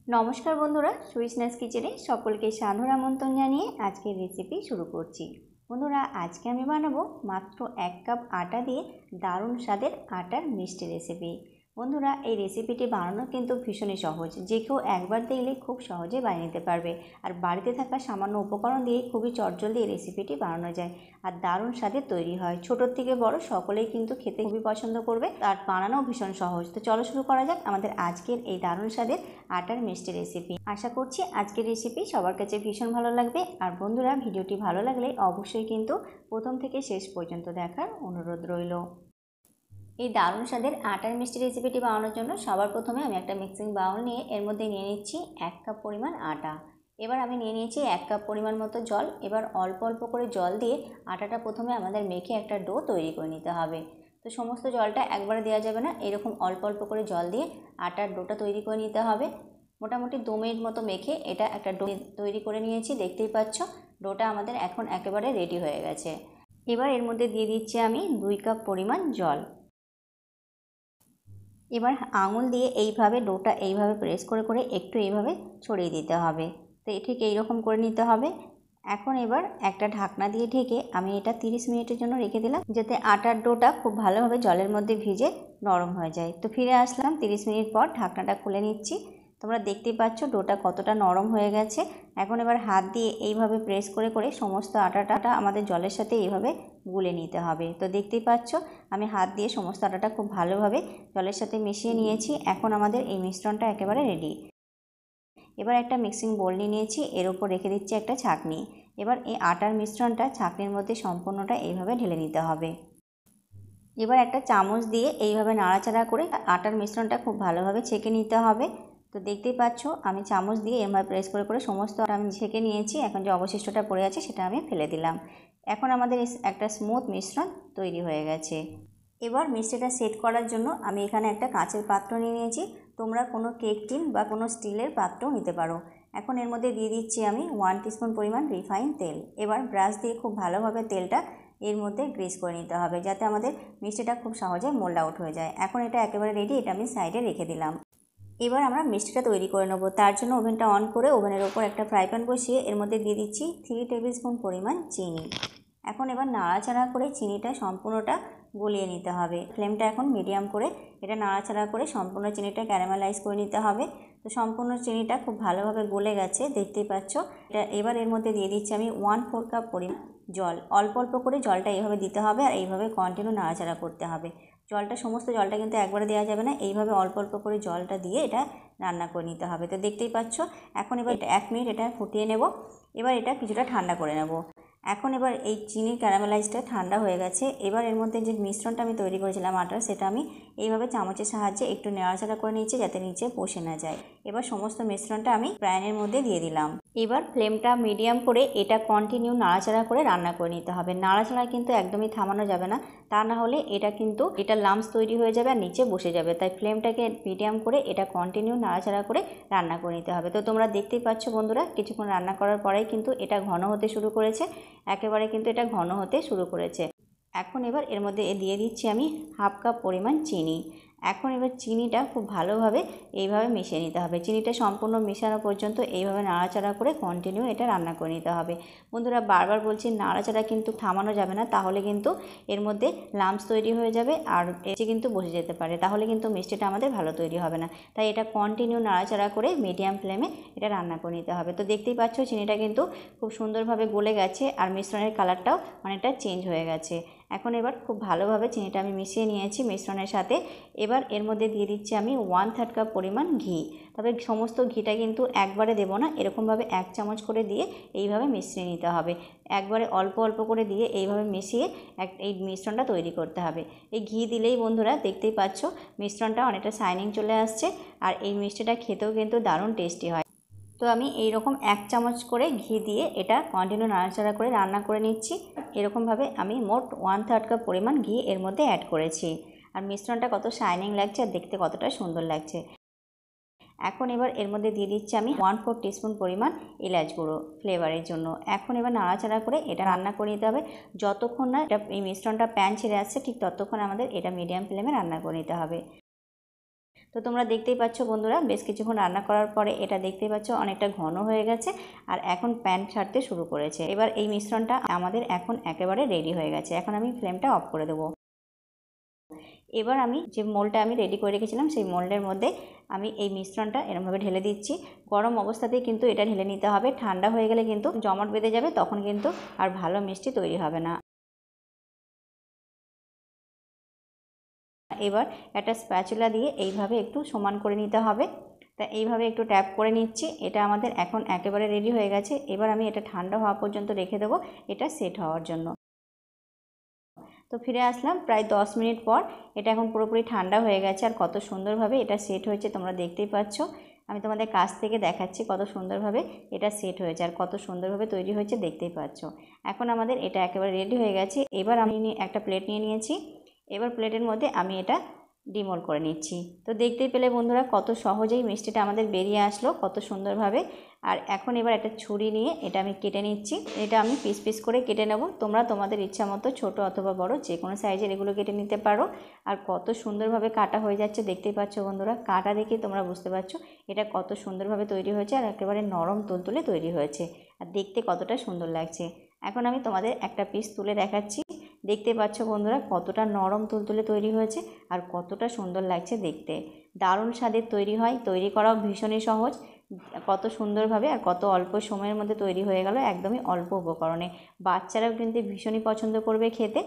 নমস্কার বন্ধুরা, সুইসনেস কিচেনে সকলকে সাদর আমন্ত্রণ জানিয়ে আজকের রেসিপি শুরু করছি। বন্ধুরা, আজকে আমি বানাবো মাত্র 1 কাপ আটা দিয়ে দারুণ স্বাদের আটার মিষ্টি রেসিপি। বন্ধুরা, এই রেসিপিটি বানানো কিন্তু ভীষণই সহজ, যে কেউ একবার দেখলে খুব সহজে বানিয়ে নিতে পারবে। আর বাড়িতে থাকা সামান্য উপকরণ দিয়ে খুবই চটজলদি এই রেসিপিটি বানানো যায় আর দারুণ স্বাদের তৈরি হয়। ছোটোর থেকে বড় সকলেই কিন্তু খেতে খুবই পছন্দ করবে আর বানানোও ভীষণ সহজ। তো চলো শুরু করা যাক আমাদের আজকের এই দারুণ স্বাদের আটার মিষ্টি রেসিপি। আশা করছি আজকের রেসিপি সবার কাছে ভীষণ ভালো লাগবে। আর বন্ধুরা, ভিডিওটি ভালো লাগলে অবশ্যই কিন্তু প্রথম থেকে শেষ পর্যন্ত দেখার অনুরোধ রইল। এই দারুণ স্বাদের আটার মিষ্টি রেসিপিটি বানানোর জন্য সবার প্রথমে আমি একটা মিক্সিং বাউল নিয়ে এর মধ্যে নিয়ে নিচ্ছি 1 কাপ পরিমাণ আটা। এবার আমি নিয়ে নিয়েছি 1 কাপ পরিমাণ মতো জল। এবার অল্প অল্প করে জল দিয়ে আটাটা প্রথমে আমাদের মেখে একটা ডো তৈরি করে নিতে হবে। তো সমস্ত জলটা একবারে দেওয়া যাবে না, এরকম অল্প অল্প করে জল দিয়ে আটার ডোটা তৈরি করে নিতে হবে। মোটামুটি 2 মিনিট মতো মেখে এটা একটা ডো তৈরি করে নিয়েছি। দেখতেই পাচ্ছ ডোটা আমাদের এখন একেবারে রেডি হয়ে গেছে। এবার এর মধ্যে দিয়ে দিচ্ছি আমি 2 কাপ পরিমাণ জল। এবার আঙুল দিয়ে এইভাবে ডোটা এইভাবে প্রেস করে করে একটু এইভাবে ছড়িয়ে দিতে হবে। তো ঠিক এইরকম করে নিতে হবে। এখন এবার একটা ঢাকনা দিয়ে ঢেকে আমি এটা 30 মিনিটের জন্য রেখে দিলাম, যাতে আটার ডোটা খুব ভালোভাবে জলের মধ্যে ভিজে নরম হয়ে যায়। তো ফিরে আসলাম 30 মিনিট পর, ঢাকনাটা খুলে নিচ্ছি। তোমরা দেখতেই পাচ্ছ ডোটা কতটা নরম হয়ে গেছে। এখন এবার হাত দিয়ে এইভাবে প্রেস করে করে সমস্ত আটাটা আমাদের জলের সাথে এইভাবে গুলে নিতে হবে। তো দেখতেই পাচ্ছ আমি হাত দিয়ে সমস্ত আটাটা খুব ভালোভাবে জলের সাথে মিশিয়ে নিয়েছি। এখন আমাদের এই মিশ্রণটা একেবারে রেডি। এবার একটা মিক্সিং বোল নিয়ে নিয়েছি, এর উপর রেখে দিচ্ছি একটা ছাঁকনি। এবার এই আটার মিশ্রণটা ছাঁকনির মধ্যে সম্পূর্ণটা এইভাবে ঢেলে নিতে হবে। এবার একটা চামচ দিয়ে এইভাবে নাড়াচাড়া করে আটার মিশ্রণটা খুব ভালোভাবে ছেঁকে নিতে হবে। তো দেখতেই পাচ্ছ আমি চামচ দিয়ে এভাবে প্রেস করে করে সমস্ত আটা আমি ছেঁকে নিয়েছি। এখন যে অবশিষ্টটা পড়ে আছে সেটা আমি ফেলে দিলাম। এখন আমাদের একটা স্মুথ মিশ্রণ তৈরি হয়ে গেছে। এবার মিষ্টিটা সেট করার জন্য আমি এখানে একটা কাঁচের পাত্র নিয়ে নিয়েছি। তোমরা কোনো কেক টিন বা কোনো স্টিলের পাত্রও নিতে পারো। এখন এর মধ্যে দিয়ে দিচ্ছি আমি 1 টিস্পুন পরিমাণ রিফাইন তেল। এবার ব্রাশ দিয়ে খুব ভালোভাবে তেলটা এর মধ্যে গ্রিস করে নিতে হবে, যাতে আমাদের মিষ্টিটা খুব সহজে মোল্ড আউট হয়ে যায়। এখন এটা একেবারে রেডি, এটা আমি সাইডে রেখে দিলাম। এবার আমরা মিষ্টিটা তৈরি করে নেব। তার জন্য ওভেনটা অন করে ওভেনের ওপর একটা ফ্রাই প্যান বসিয়ে এর মধ্যে দিয়ে দিচ্ছি 3 টেবিল স্পুন পরিমাণ চিনি। এখন এবার নাড়াচাড়া করে চিনিটা সম্পূর্ণটা গলিয়ে নিতে হবে। ফ্লেমটা এখন মিডিয়াম করে এটা নাড়াচাড়া করে সম্পূর্ণ চিনিটা ক্যারামেলাইজ করে নিতে হবে। তো সম্পূর্ণ চিনিটা খুব ভালোভাবে গলে গেছে, দেখতেই পাচ্ছ। এবার এর মধ্যে দিয়ে দিচ্ছি আমি 1/4 কাপ পরিমাণ জল। অল্প অল্প করে জলটা এইভাবে দিতে হবে আর এইভাবে কন্টিনিউ নাড়াচাড়া করতে হবে। সমস্ত জলটা কিন্তু একবারে দেওয়া যাবে না, এইভাবে অল্প অল্প করে জলটা দিয়ে এটা রান্না করে নিতে হবে। তো দেখতেই পাচ্ছ এখন এবার 1 মিনিট এটা ফুটিয়ে নেব। এবার এটা কিছুটা ঠান্ডা করে নেব। এখন এবার এই চিনির ক্যারামেলাইজটা ঠান্ডা হয়ে গেছে। এবার এর মধ্যে যে মিশ্রণটা আমি তৈরি করেছিলাম আটার, সেটা আমি এইভাবে চামচের সাহায্যে একটু নাড়াচাড়া করে নিচ্ছি, যাতে নিচে বসে না যায়। এবার সমস্ত মিশ্রণটা আমি প্যানের মধ্যে দিয়ে দিলাম। এবার ফ্লেমটা মিডিয়াম করে এটা কন্টিনিউ নাড়াচাড়া করে রান্না করে নিতে হবে। নাড়াচাড়া কিন্তু একদমই থামানো যাবে না, তা না হলে এটা লাম্পস তৈরি হয়ে যাবে আর নিচে বসে যাবে। তাই ফ্লেমটাকে মিডিয়াম করে এটা কন্টিনিউ নাড়াচাড়া করে রান্না করে নিতে হবে। তো তোমরা দেখতেই পাচ্ছ বন্ধুরা, কিছুক্ষণ রান্না করার পরেই কিন্তু এটা ঘন হতে শুরু করেছে। একেবারে কিন্তু এটা ঘন হতে শুরু করেছে। এখন এবার এর মধ্যে দিয়ে দিচ্ছি আমি 1/2 কাপ পরিমাণ চিনি। এখন এবার চিনিটা খুব ভালোভাবে এইভাবে মিশিয়ে নিতে হবে। চিনিটা সম্পূর্ণ মেশানো পর্যন্ত এইভাবে নাড়াচাড়া করে কন্টিনিউ এটা রান্না করে নিতে হবে। বন্ধুরা, বারবার বলছি নাড়াচাড়া কিন্তু থামানো যাবে না, তাহলে কিন্তু এর মধ্যে লাম্পস তৈরি হয়ে যাবে আর এসে কিন্তু বসে যেতে পারে, তাহলে কিন্তু মিষ্টিটা আমাদের ভালো তৈরি হবে না। তাই এটা কন্টিনিউ নাড়াচাড়া করে মিডিয়াম ফ্লেমে এটা রান্না করে নিতে হবে। তো দেখতেই পাচ্ছ চিনিটা কিন্তু খুব সুন্দরভাবে গলে গেছে আর মিশ্রণের কালারটাও অনেকটা চেঞ্জ হয়ে গেছে। এখন এবার খুব ভালোভাবে চিনিটা আমি মিশিয়ে নিয়েছি মিশ্রণের সাথে। এবার এর মধ্যে দিয়ে দিচ্ছি আমি 1/3 কাপ পরিমাণ ঘি। তবে সমস্ত ঘিটা কিন্তু একবারে দেবো না, এরকমভাবে 1 চামচ করে দিয়ে এইভাবে মিশিয়ে নিতে হবে। একবারে অল্প অল্প করে দিয়ে এইভাবে মিশিয়ে এই মিশ্রণটা তৈরি করতে হবে। এই ঘি দিলেই বন্ধুরা দেখতেই পাচ্ছ মিশ্রণটা অনেকটা শাইনিং চলে আসছে আর এই মিষ্টিটা খেতেও কিন্তু দারুণ টেস্টি হয়। তো আমি এইরকম 1 চামচ করে ঘি দিয়ে এটা কন্টিনিউ নাড়াচাড়া করে রান্না করে নিচ্ছি। এরকমভাবে আমি মোট 1/3 কাপ পরিমাণ ঘি এর মধ্যে অ্যাড করেছি। আর মিশ্রণটা কত শাইনিং লাগছে আর দেখতে কতটা সুন্দর লাগছে। এখন এবার এর মধ্যে দিয়ে দিচ্ছি আমি 1/4 টিস্পুন পরিমাণ এলাচ গুঁড়ো ফ্লেভারের জন্য। এখন এবার নাড়াচাড়া করে এটা রান্না করে নিতে হবে। যতক্ষণ না এই মিশ্রণটা প্যান ছেড়ে আসছে ঠিক ততক্ষণ আমাদের এটা মিডিয়াম ফ্লেমে রান্না করে নিতে হবে। তো তোমরা দেখতেই পাচ্ছ বন্ধুরা, বেশ কিছুক্ষণ রান্না করার পরে এটা দেখতেই পাচ্ছ অনেকটা ঘন হয়ে গেছে আর এখন প্যান ছাড়তে শুরু করেছে। এবার এই মিশ্রণটা আমাদের এখন একেবারে রেডি হয়ে গেছে। এখন আমি ফ্লেমটা অফ করে দেবো। এবার আমি যে মোল্ডটা আমি রেডি করে রেখেছিলাম সেই মোল্ডের মধ্যে আমি এই মিশ্রণটা এরকমভাবে ঢেলে দিচ্ছি। গরম অবস্থাতেই কিন্তু এটা ঢেলে নিতে হবে, ঠান্ডা হয়ে গেলে কিন্তু জমাট বেঁধে যাবে, তখন কিন্তু আর ভালো মিষ্টি তৈরি হবে না। এবার একটা স্প্যাচুলা দিয়ে এইভাবে একটু সমান করে নিতে হবে। তা এইভাবে একটু ট্যাপ করে নিচ্ছি। এটা আমাদের এখন একেবারে রেডি হয়ে গেছে। এবার আমি এটা ঠান্ডা হওয়া পর্যন্ত রেখে দেবো এটা সেট হওয়ার জন্য। তো ফিরে আসলাম প্রায় 10 মিনিট পর। এটা এখন পুরোপুরি ঠান্ডা হয়ে গেছে আর কত সুন্দরভাবে এটা সেট হয়েছে তোমরা দেখতেই পাচ্ছ। আমি তোমাদের কাছ থেকে দেখাচ্ছি কত সুন্দরভাবে এটা সেট হয়েছে আর কত সুন্দরভাবে তৈরি হয়েছে দেখতেই পাচ্ছ। এখন আমাদের এটা একেবারে রেডি হয়ে গেছে। এবার আমি একটা প্লেট নিয়ে নিয়েছি। এবার প্লেটের মধ্যে আমি এটা ডিমোল্ড করে নিচ্ছি। তো দেখতেই পেলে বন্ধুরা কত সহজেই মিষ্টিটা আমাদের বেরিয়ে আসলো কত সুন্দরভাবে। আর এখন এবার একটা ছুরি নিয়ে এটা আমি কেটে নিচ্ছি। এটা আমি পিস পিস করে কেটে নেব। তোমরা তোমাদের ইচ্ছা মতো ছোট অথবা বড় যে কোনো সাইজের এগুলো কেটে নিতে পারো। আর কত সুন্দরভাবে কাটা হয়ে যাচ্ছে দেখতেই পাচ্ছ বন্ধুরা। কাটা দেখে তোমরা বুঝতে পারছো এটা কত সুন্দরভাবে তৈরি হয়েছে আর একেবারে নরম তুলতুলে তৈরি হয়েছে আর দেখতে কতটা সুন্দর লাগছে। এখন আমি তোমাদের একটা পিস তুলে দেখাচ্ছি। দেখতে পাচ্ছ বন্ধুরা কতটা নরম তুলতুলে তৈরি হয়েছে আর কতটা সুন্দর লাগছে দেখতে। দারুণ স্বাদের তৈরি হয়, তৈরি করাও ভীষণই সহজ। কত সুন্দরভাবে আর কত অল্প সময়ের মধ্যে তৈরি হয়ে গেল একদমই অল্প উপকরণে। বাচ্চারাও কিন্তু ভীষণই পছন্দ করবে খেতে।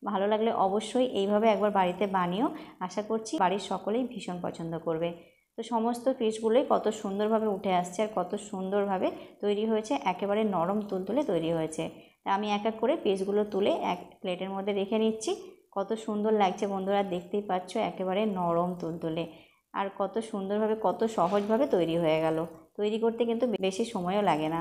ভালো লাগলে অবশ্যই এইভাবে একবার বাড়িতে বানিও। আশা করছি বাড়ির সকলেই ভীষণ পছন্দ করবে। তো সমস্ত পিসগুলোই কত সুন্দরভাবে উঠে আসছে আর কত সুন্দরভাবে তৈরি হয়েছে, একেবারে নরম তুলতুলে তৈরি হয়েছে। তা আমি এক এক করে পিসগুলো তুলে এক প্লেটের মধ্যে রেখে নিচ্ছি। কত সুন্দর লাগছে বন্ধুরা দেখতেই পাচ্ছ, একেবারে নরম তুলতুলে আর কত সুন্দরভাবে কত সহজভাবে তৈরি হয়ে গেল। তৈরি করতে কিন্তু বেশি সময়ও লাগে না।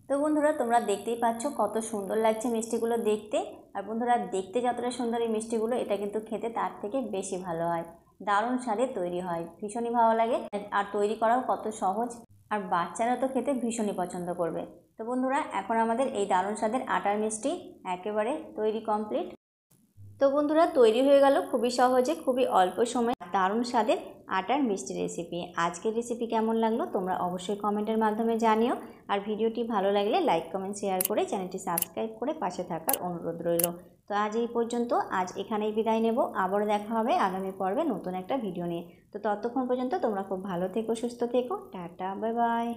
তো বন্ধুরা তোমরা দেখতেই পাচ্ছ কত সুন্দর লাগছে মিষ্টিগুলো দেখতে। আর বন্ধুরা দেখতে যতটা সুন্দর এই মিষ্টিগুলো, এটা কিন্তু খেতে তার থেকে বেশি ভালো হয়। দারুণ স্বাদের তৈরি হয়, ভীষণই ভালো লাগে আর তৈরি করাও কত সহজ। আর বাচ্চারা তো খেতে ভীষণই পছন্দ করবে। তো বন্ধুরা এখন আমাদের এই দারুণ স্বাদের আটার মিষ্টি একেবারে তৈরি কমপ্লিট। তো বন্ধুরা তৈরি হয়ে গেল খুবই সহজে, খুবই অল্প সময়ে দারুণ স্বাদের আটার মিষ্টি রেসিপি। আজকের রেসিপি কেমন লাগলো তোমরা অবশ্যই কমেন্টের মাধ্যমে জানিও। আর ভিডিওটি ভালো লাগলে লাইক কমেন্ট শেয়ার করে চ্যানেলটি সাবস্ক্রাইব করে পাশে থাকার অনুরোধ রইল। তো আজ এই পর্যন্ত, আজ এখানেই বিদায় নেব। আবারও দেখা হবে আগামী পর্বে নতুন একটা ভিডিও নিয়ে। তো ততক্ষণ পর্যন্ত তোমরা খুব ভালো থেকো, সুস্থ থেকো। Tata, bye bye.